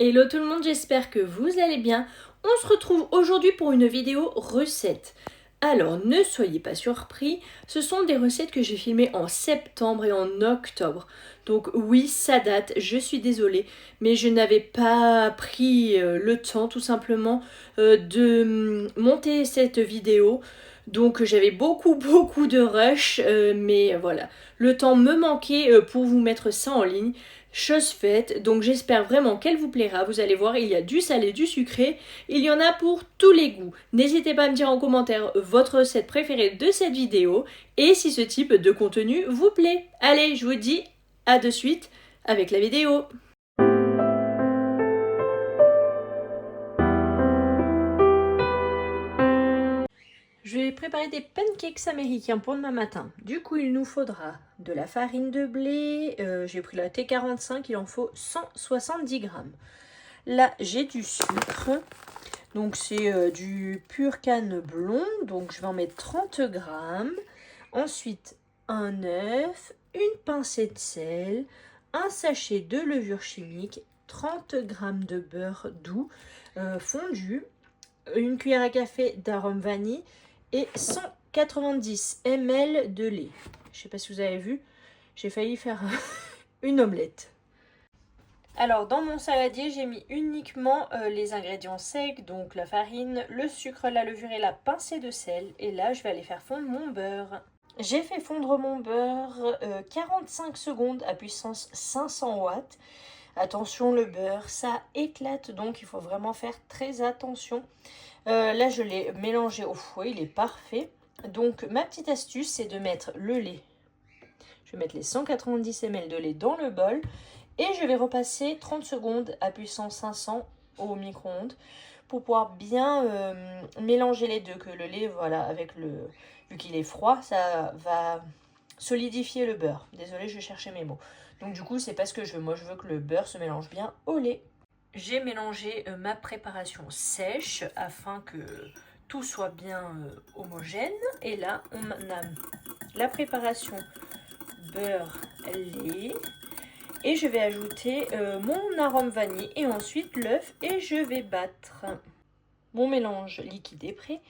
Hello tout le monde, j'espère que vous allez bien. On se retrouve aujourd'hui pour une vidéo recette. Alors ne soyez pas surpris, ce sont des recettes que j'ai filmées en septembre et en octobre. Donc oui, ça date, je suis désolée, mais je n'avais pas pris le temps tout simplement de monter cette vidéo. Donc j'avais beaucoup de rush, mais voilà, le temps me manquait pour vous mettre ça en ligne. Chose faite, donc j'espère vraiment qu'elle vous plaira. Vous allez voir, il y a du salé, du sucré, il y en a pour tous les goûts. N'hésitez pas à me dire en commentaire votre recette préférée de cette vidéo et si ce type de contenu vous plaît. Allez, je vous dis à de suite avec la vidéo. Je vais préparer des pancakes américains pour demain matin. Du coup, il nous faudra de la farine de blé. J'ai pris la T45, il en faut 170 grammes. Là, j'ai du sucre. Donc, c'est du pur canne blond. Donc, je vais en mettre 30 grammes. Ensuite, un œuf, une pincée de sel, un sachet de levure chimique, 30 grammes de beurre doux fondu, une cuillère à café d'arôme vanille et 190 ml de lait. Je ne sais pas si vous avez vu, j'ai failli faire une omelette. Alors dans mon saladier, j'ai mis uniquement les ingrédients secs, donc la farine, le sucre, la levure et la pincée de sel. Et là, je vais aller faire fondre mon beurre. J'ai fait fondre mon beurre 45 secondes à puissance 500 watts. Attention, le beurre, ça éclate, donc il faut vraiment faire très attention. Là, je l'ai mélangé au fouet, il est parfait. Donc, ma petite astuce, c'est de mettre le lait. Je vais mettre les 190 ml de lait dans le bol et je vais repasser 30 secondes à puissance 500 au micro-ondes pour pouvoir bien mélanger les deux. Que le lait, voilà, avec le... Vu qu'il est froid, ça va solidifier le beurre. Désolée, je cherchais mes mots. Donc du coup, c'est pas ce que je veux. Moi, je veux que le beurre se mélange bien au lait. J'ai mélangé ma préparation sèche afin que tout soit bien homogène. Et là, on a la préparation beurre-lait. Et je vais ajouter mon arôme vanille et ensuite l'œuf et je vais battre. Mon mélange liquide est prêt.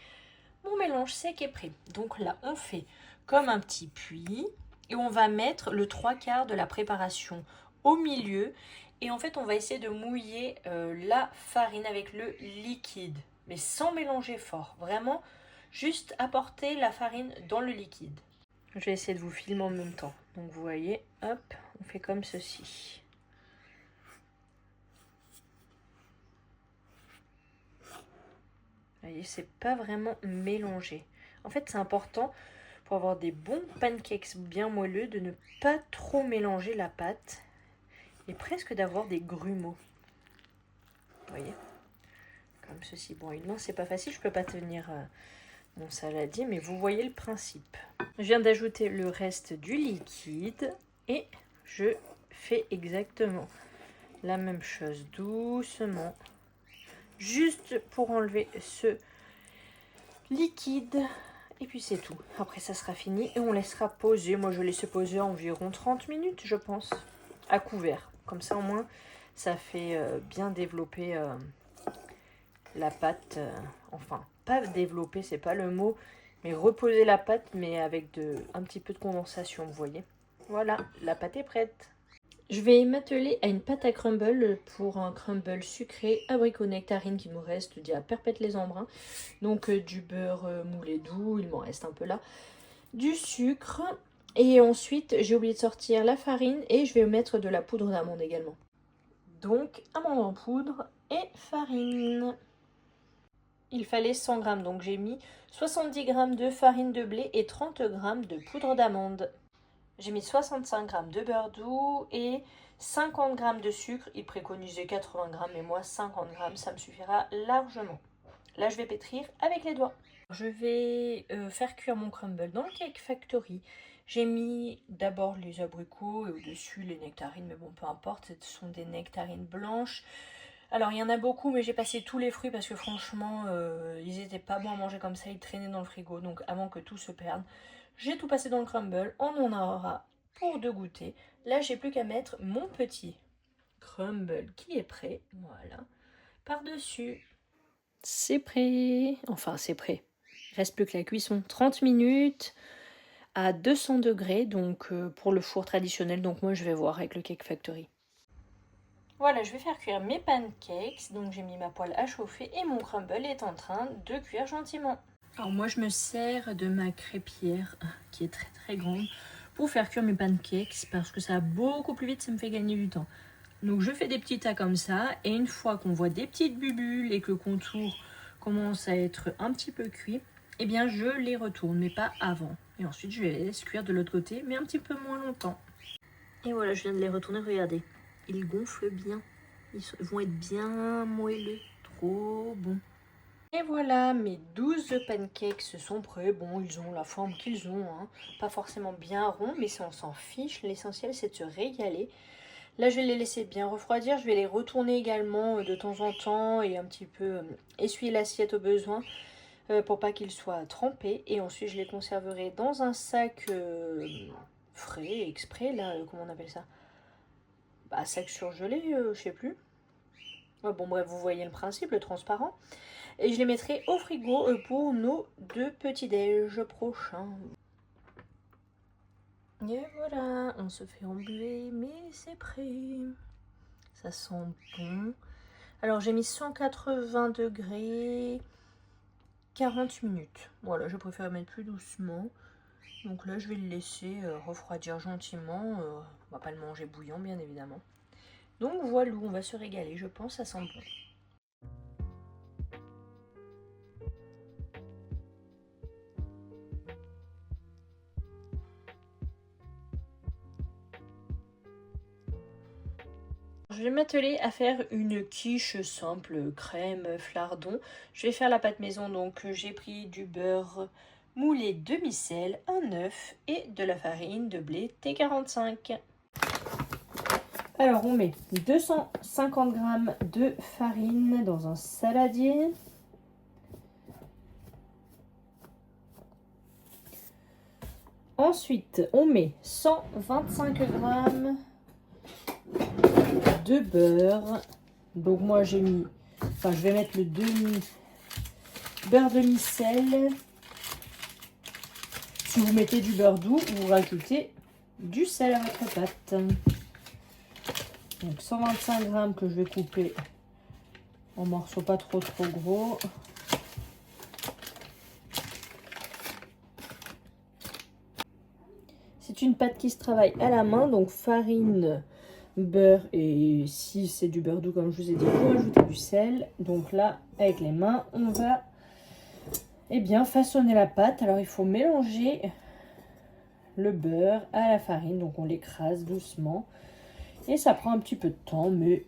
Mon mélange sec est prêt. Donc là, on fait comme un petit puits et on va mettre le 3/4 de la préparation au milieu. Et en fait, on va essayer de mouiller la farine avec le liquide, mais sans mélanger fort. Vraiment, juste apporter la farine dans le liquide. Je vais essayer de vous filmer en même temps. Donc vous voyez, hop, on fait comme ceci. Vous voyez, c'est pas vraiment mélangé. En fait, c'est important pour avoir des bons pancakes bien moelleux de ne pas trop mélanger la pâte et presque d'avoir des grumeaux. Vous voyez, comme ceci. Bon, une main, c'est pas facile, je peux pas tenir mon saladier, mais vous voyez le principe. Je viens d'ajouter le reste du liquide et je fais exactement la même chose doucement, juste pour enlever ce liquide. Et puis c'est tout. Après, ça sera fini et on laissera poser. Moi, je laisse poser environ 30 minutes, je pense, à couvert. Comme ça, au moins, ça fait bien développer la pâte. Enfin, pas développer, c'est pas le mot, mais reposer la pâte, mais avec un petit peu de condensation, vous voyez. Voilà, la pâte est prête. Je vais m'atteler à une pâte à crumble pour un crumble sucré abricot nectarine qui nous reste d'il y a perpète les embruns. Donc du beurre moulé doux, il m'en reste un peu là, du sucre et ensuite j'ai oublié de sortir la farine et je vais mettre de la poudre d'amande également. Donc amande en poudre et farine. Il fallait 100 g, donc j'ai mis 70 g de farine de blé et 30 g de poudre d'amande. J'ai mis 65 g de beurre doux et 50 g de sucre. Il préconisait 80 g, mais moi 50 g, ça me suffira largement. Là, je vais pétrir avec les doigts. Je vais faire cuire mon crumble dans le Cake Factory. J'ai mis d'abord les abricots et au-dessus les nectarines, mais bon, peu importe, ce sont des nectarines blanches. Alors, il y en a beaucoup, mais j'ai passé tous les fruits parce que franchement, ils étaient pas bons à manger comme ça, ils traînaient dans le frigo. Donc, avant que tout se perde, j'ai tout passé dans le crumble. On en aura pour 2 goûters. Là, j'ai plus qu'à mettre mon petit crumble qui est prêt. par-dessus. C'est prêt. Enfin, c'est prêt. Reste plus que la cuisson. 30 minutes à 200 degrés, donc pour le four traditionnel. Donc moi, je vais voir avec le Cake Factory. Voilà, je vais faire cuire mes pancakes. Donc j'ai mis ma poêle à chauffer et mon crumble est en train de cuire gentiment. Alors moi, je me sers de ma crêpière qui est très très grande pour faire cuire mes pancakes parce que ça va beaucoup plus vite, ça me fait gagner du temps. Donc je fais des petits tas comme ça et une fois qu'on voit des petites bulles et que le contour commence à être un petit peu cuit, eh bien je les retourne mais pas avant. Et ensuite je les laisse cuire de l'autre côté mais un petit peu moins longtemps. Et voilà, je viens de les retourner, regardez. Ils gonflent bien. Ils vont être bien moelleux. Trop bon. Et voilà, mes 12 pancakes sont prêts. Bon, ils ont la forme qu'ils ont. Hein. Pas forcément bien ronds, mais ça, on s'en fiche. L'essentiel, c'est de se régaler. Là, je vais les laisser bien refroidir. Je vais les retourner également de temps en temps et un petit peu essuyer l'assiette au besoin pour pas qu'ils soient trempés. Et ensuite, je les conserverai dans un sac frais, exprès, là, comment on appelle ça? Bah, sac surgelé, je sais plus. Ouais, bon, bref, vous voyez le principe, le transparent. Et je les mettrai au frigo pour nos 2 petits-déj prochains. Et voilà, on se fait embuer, mais c'est prêt. Ça sent bon. Alors j'ai mis 180 degrés, 40 minutes. Voilà, je préfère mettre plus doucement. Donc là, je vais le laisser refroidir gentiment. On va pas le manger bouillant, bien évidemment. Donc voilà, on va se régaler, je pense, ça sent bon. Je vais m'atteler à faire une quiche simple, crème, flardon. Je vais faire la pâte maison, donc j'ai pris du beurre moulé demi-sel, un œuf et de la farine de blé T45. Alors on met 250 g de farine dans un saladier. Ensuite on met 125 g de beurre. Donc moi j'ai mis, enfin je vais mettre le beurre demi-sel. Si vous mettez du beurre doux, vous rajoutez du sel à votre pâte. Donc 125 g que je vais couper en morceaux pas trop gros. C'est une pâte qui se travaille à la main, donc farine, beurre et si c'est du beurre doux comme je vous ai dit, vous rajoutez du sel. Donc là, avec les mains, on va façonner la pâte. Alors il faut mélanger le beurre à la farine, donc on l'écrase doucement. Et ça prend un petit peu de temps, mais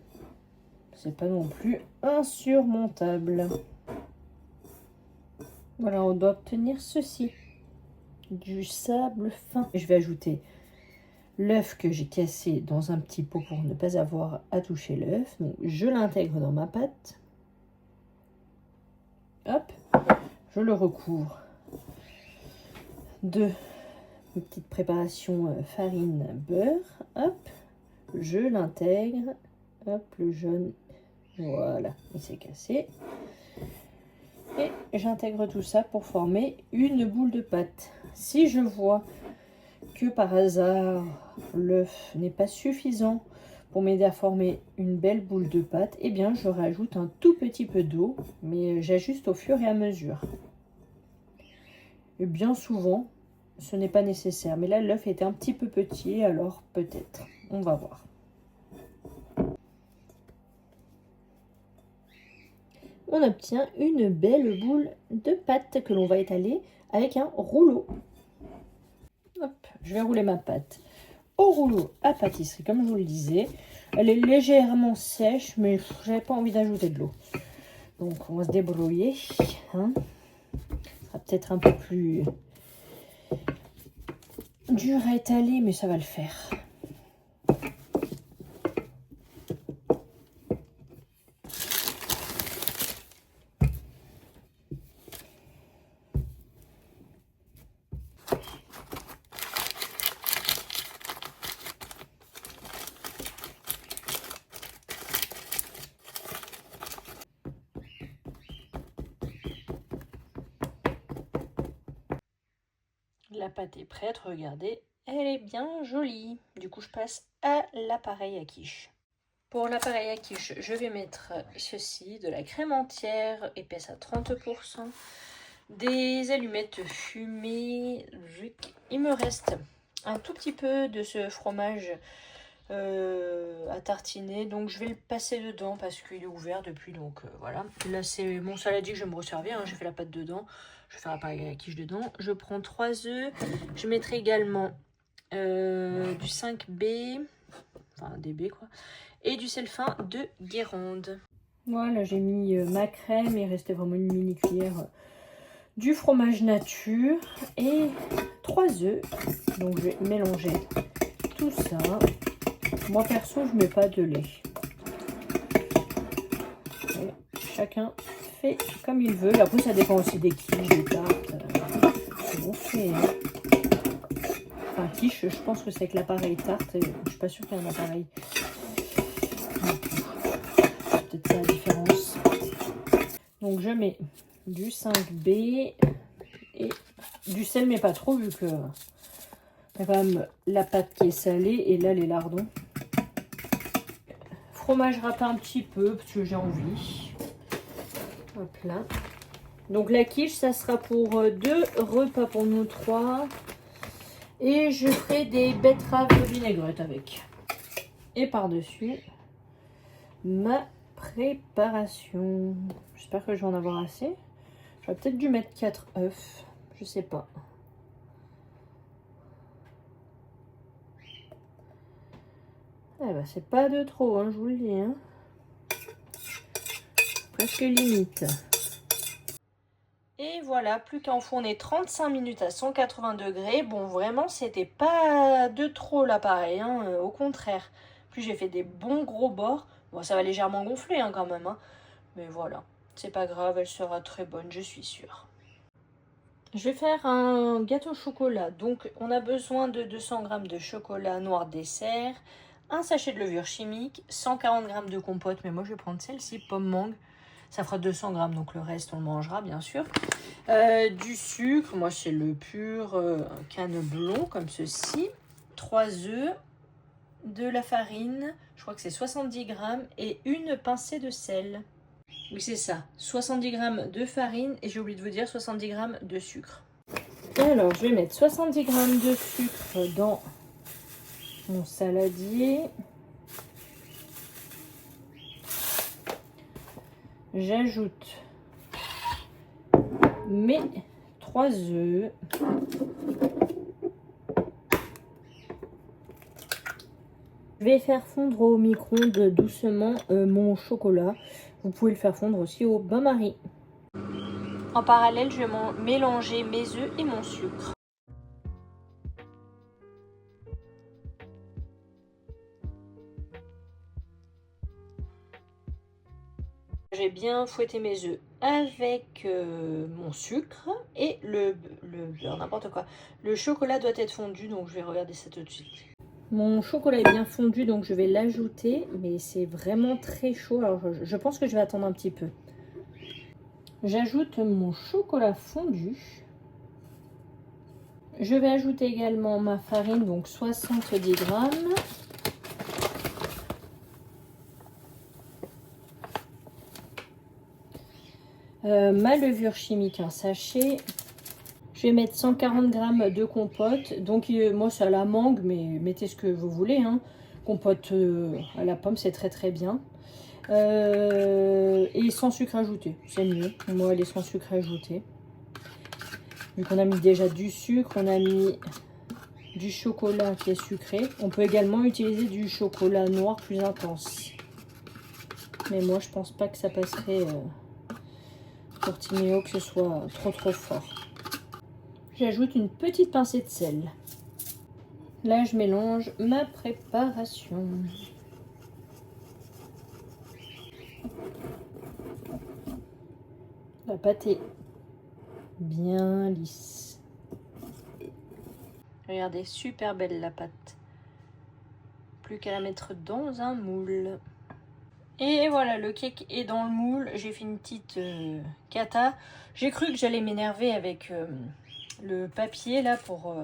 c'est pas non plus insurmontable. Voilà, on doit obtenir ceci. Du sable fin. Je vais ajouter l'œuf que j'ai cassé dans un petit pot pour ne pas avoir à toucher l'œuf. Donc je l'intègre dans ma pâte. Hop, je le recouvre de une petite préparation farine, beurre. Hop, je l'intègre. Hop, le jaune, voilà, il s'est cassé. Et j'intègre tout ça pour former une boule de pâte. Si je vois que par hasard l'œuf n'est pas suffisant pour m'aider à former une belle boule de pâte, eh bien je rajoute un tout petit peu d'eau, mais j'ajuste au fur et à mesure. Et bien souvent, ce n'est pas nécessaire. Mais là, l'œuf était un petit peu petit, alors peut-être. On va voir. On obtient une belle boule de pâte que l'on va étaler avec un rouleau. Hop, je vais rouler ma pâte au rouleau à pâtisserie, comme je vous le disais. Elle est légèrement sèche, mais j'avais pas envie d'ajouter de l'eau. Donc, on va se débrouiller. Hein. Ça sera peut-être un peu plus dur à étaler, mais ça va le faire. La pâte est prête, regardez, elle est bien jolie. Du coup, je passe à l'appareil à quiche. Pour l'appareil à quiche, je vais mettre ceci, de la crème entière, épaisse à 30%, des allumettes fumées. Il me reste un tout petit peu de ce fromage à tartiner, donc je vais le passer dedans parce qu'il est ouvert depuis, donc voilà. Là c'est mon saladier que je vais me resservir, hein. J'ai fait la pâte dedans, je vais faire l'appareil à quiche dedans. Je prends 3 œufs, je mettrai également du 5B, enfin DB quoi, et du sel fin de Guérande. Voilà, j'ai mis ma crème, il restait vraiment une mini cuillère du fromage nature et 3 œufs. Donc je vais mélanger tout ça. Moi perso, je mets pas de lait. Et chacun fait comme il veut. Après, ça dépend aussi des quiches, des tartes. C'est bon fait. Hein. Enfin, quiche, je pense que c'est avec l'appareil tarte. Je suis pas sûre qu'il y ait un appareil. C'est peut-être ça la différence. Donc, je mets du 5B et du sel, mais pas trop, vu que il y a quand même la pâte qui est salée et là, les lardons. Fromage râpé un petit peu parce que j'ai envie. Hop là. Donc la quiche, ça sera pour 2 repas pour nous 3. Et je ferai des betteraves vinaigrettes avec. Et par-dessus, ma préparation. J'espère que je vais en avoir assez. J'aurais peut-être dû mettre 4 œufs. Je sais pas. Eh ben, c'est pas de trop, hein, je vous le dis. Hein. Presque limite. Et voilà, plus qu'à enfourner 35 minutes à 180 degrés. Bon, vraiment, c'était pas de trop l'appareil, hein, au contraire. Plus j'ai fait des bons gros bords. Bon, ça va légèrement gonfler hein, quand même. Hein. Mais voilà, c'est pas grave, elle sera très bonne, je suis sûre. Je vais faire un gâteau au chocolat. Donc, on a besoin de 200 g de chocolat noir dessert, un sachet de levure chimique, 140 g de compote. Mais moi, je vais prendre celle-ci, pomme mangue. Ça fera 200 g, donc le reste, on le mangera, bien sûr. Du sucre, moi, c'est le pur canne blond, comme ceci. 3 œufs, de la farine, je crois que c'est 70 g, et une pincée de sel. Oui, c'est ça. 70 g de farine et j'ai oublié de vous dire 70 g de sucre. Alors, je vais mettre 70 g de sucre dans mon saladier. J'ajoute mes 3 œufs. Je vais faire fondre au micro-ondes doucement mon chocolat. Vous pouvez le faire fondre aussi au bain-marie. En parallèle, je vais mélanger mes œufs et mon sucre. J'ai bien fouetté mes œufs avec mon sucre et le beurre, n'importe quoi. Le chocolat doit être fondu, donc je vais regarder ça tout de suite. Mon chocolat est bien fondu, donc je vais l'ajouter, mais c'est vraiment très chaud, alors je pense que je vais attendre un petit peu. J'ajoute mon chocolat fondu. Je vais ajouter également ma farine, donc 70 g. Ma levure chimique, un sachet. Je vais mettre 140 g de compote. Donc moi c'est à la mangue, mais mettez ce que vous voulez. Hein. Compote à la pomme, c'est très très bien. Et sans sucre ajouté, c'est mieux. Moi elle est sans sucre ajouté. Vu qu'on a mis déjà du sucre, on a mis du chocolat qui est sucré. On peut également utiliser du chocolat noir plus intense. Mais moi je pense pas que ça passerait pour Timéo, que ce soit trop fort. J'ajoute une petite pincée de sel. Là, je mélange ma préparation. La pâte est bien lisse. Regardez, super belle la pâte. Plus qu'à la mettre dans un moule. Et voilà, le cake est dans le moule. J'ai fait une petite cata. J'ai cru que j'allais m'énerver avec le papier là pour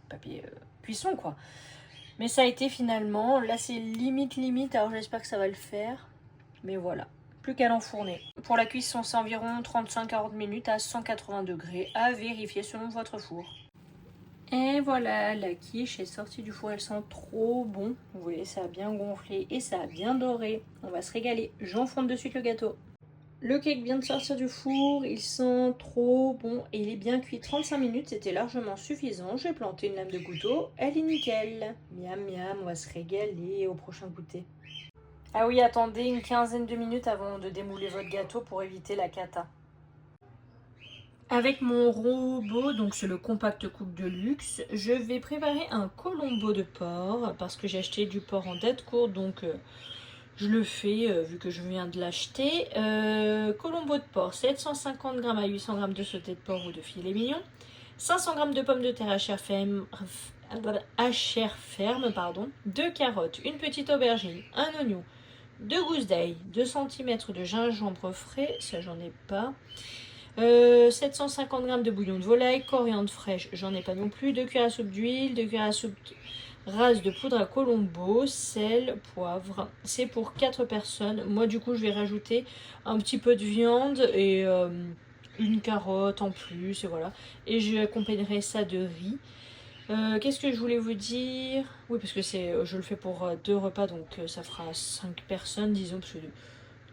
papier cuisson quoi. Mais ça a été finalement, là c'est limite, alors j'espère que ça va le faire. Mais voilà, plus qu'à l'enfourner. Pour la cuisson, c'est environ 35-40 minutes à 180 degrés à vérifier selon votre four. Et voilà, la quiche est sortie du four, elle sent trop bon. Vous voyez, ça a bien gonflé et ça a bien doré. On va se régaler. J'enfonce de suite le gâteau. Le cake vient de sortir du four, il sent trop bon et il est bien cuit 35 minutes, c'était largement suffisant. J'ai planté une lame de couteau, elle est nickel. Miam miam, on va se régaler au prochain goûter. Ah oui, attendez une quinzaine de minutes avant de démouler votre gâteau pour éviter la cata. Avec mon robot, donc c'est le compact coupe de luxe, je vais préparer un colombo de porc parce que j'ai acheté du porc en date courte, donc je le fais vu que je viens de l'acheter. Colombo de porc, 750 g à 800 g de sauté de porc ou de filet mignon, 500 g de pommes de terre à chair ferme, 2 carottes, une petite aubergine, un oignon, 2 gousses d'ail, 2 cm de gingembre frais, ça j'en ai pas. 750 g de bouillon de volaille, coriandre fraîche, j'en ai pas non plus, 2 cuillères à soupe d'huile, 2 cuillères à soupe rase de poudre à colombo, sel, poivre. C'est pour 4 personnes. Moi du coup je vais rajouter un petit peu de viande et une carotte en plus et voilà. Et je accompagnerai ça de riz. Qu'est-ce que je voulais vous dire? Oui, parce que je le fais pour 2 repas, donc ça fera 5 personnes, disons, parce que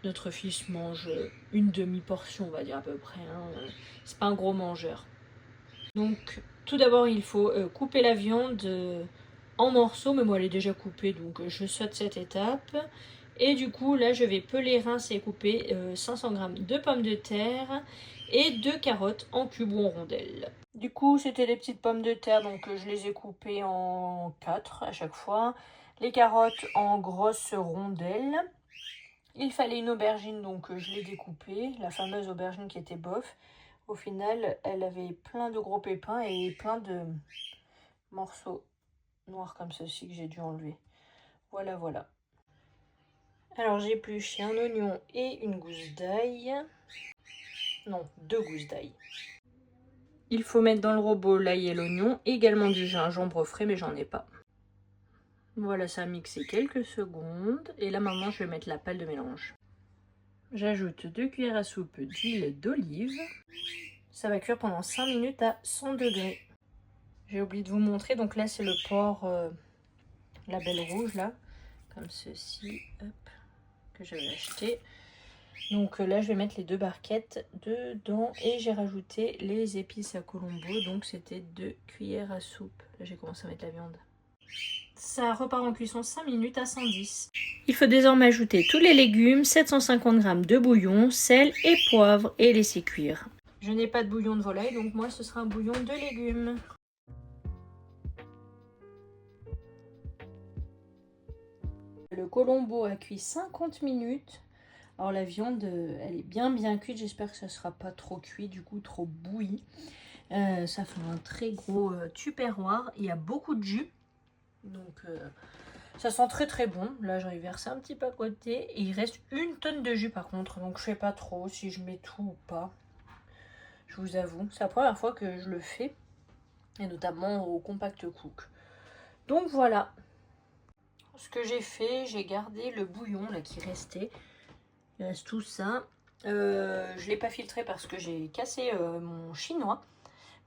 notre fils mange une demi-portion, on va dire à peu près. Hein. C'est pas un gros mangeur. Donc, tout d'abord, il faut couper la viande en morceaux, mais moi, elle est déjà coupée, donc je saute cette étape. Et du coup, là, je vais peler, rincer et couper 500 g de pommes de terre et 2 carottes en cubes ou en rondelles. Du coup, c'était des petites pommes de terre, donc je les ai coupées en 4 à chaque fois. Les carottes en grosses rondelles. Il fallait une aubergine, donc je l'ai découpée, la fameuse aubergine qui était bof. Au final, elle avait plein de gros pépins et plein de morceaux noirs comme ceci que j'ai dû enlever. Voilà, voilà. Alors j'ai épluché un oignon et une gousse d'ail. Non, 2 gousses d'ail. Il faut mettre dans le robot l'ail et l'oignon, également du gingembre frais, mais j'en ai pas. Voilà, ça a mixé quelques secondes. Et là maintenant, je vais mettre la pâle de mélange. J'ajoute 2 cuillères à soupe d'huile d'olive. Ça va cuire pendant 5 minutes à 100 degrés. J'ai oublié de vous montrer, donc là c'est le porc label rouge là, comme ceci, hop, que j'avais acheté. Donc là je vais mettre les 2 barquettes dedans et j'ai rajouté les épices à colombo, donc c'était 2 cuillères à soupe. Là j'ai commencé à mettre la viande. Ça repart en cuisson 5 minutes à 110. Il faut désormais ajouter tous les légumes, 750 g de bouillon, sel et poivre et laisser cuire. Je n'ai pas de bouillon de volaille, donc moi ce sera un bouillon de légumes. Le colombo a cuit 50 minutes. Alors la viande, elle est bien cuite. J'espère que ça ne sera pas trop cuit, du coup trop bouilli. Ça fait un très gros tupperware. Il y a beaucoup de jus. Donc ça sent très bon. Là j'en ai versé un petit peu à côté. Et il reste 1 tonne de jus par contre. Donc je sais pas trop si je mets tout ou pas. Je vous avoue. C'est la première fois que je le fais. Et notamment au compact cook. Donc voilà. Ce que j'ai fait, j'ai gardé le bouillon là qui restait. Il reste tout ça. Je ne l'ai pas filtré parce que j'ai cassé mon chinois.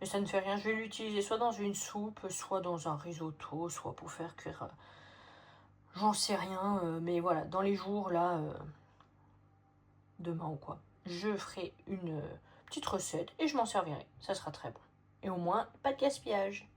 Mais ça ne fait rien. Je vais l'utiliser soit dans une soupe, soit dans un risotto, soit pour faire cuire. J'en sais rien. Mais voilà, dans les jours là, demain ou quoi, je ferai une petite recette et je m'en servirai. Ça sera très bon. Et au moins, pas de gaspillage.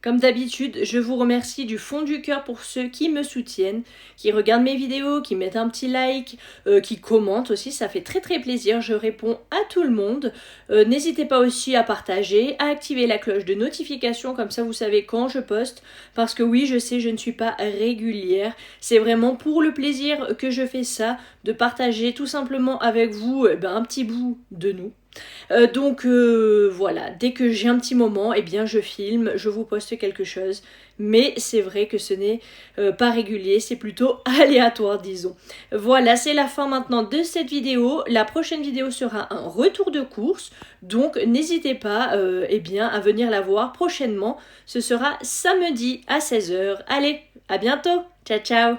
Comme d'habitude, je vous remercie du fond du cœur pour ceux qui me soutiennent, qui regardent mes vidéos, qui mettent un petit like, qui commentent aussi, ça fait très plaisir, je réponds à tout le monde. N'hésitez pas aussi à partager, à activer la cloche de notification, comme ça vous savez quand je poste, parce que oui, je sais, je ne suis pas régulière, c'est vraiment pour le plaisir que je fais ça, de partager tout simplement avec vous un petit bout de nous. Voilà, dès que j'ai un petit moment, eh bien je filme, je vous poste quelque chose. Mais c'est vrai que ce n'est pas régulier, c'est plutôt aléatoire, disons. Voilà, c'est la fin maintenant de cette vidéo. La prochaine vidéo sera un retour de course. Donc n'hésitez pas eh bien, à venir la voir prochainement. Ce sera samedi à 16 h. Allez, à bientôt. Ciao, ciao.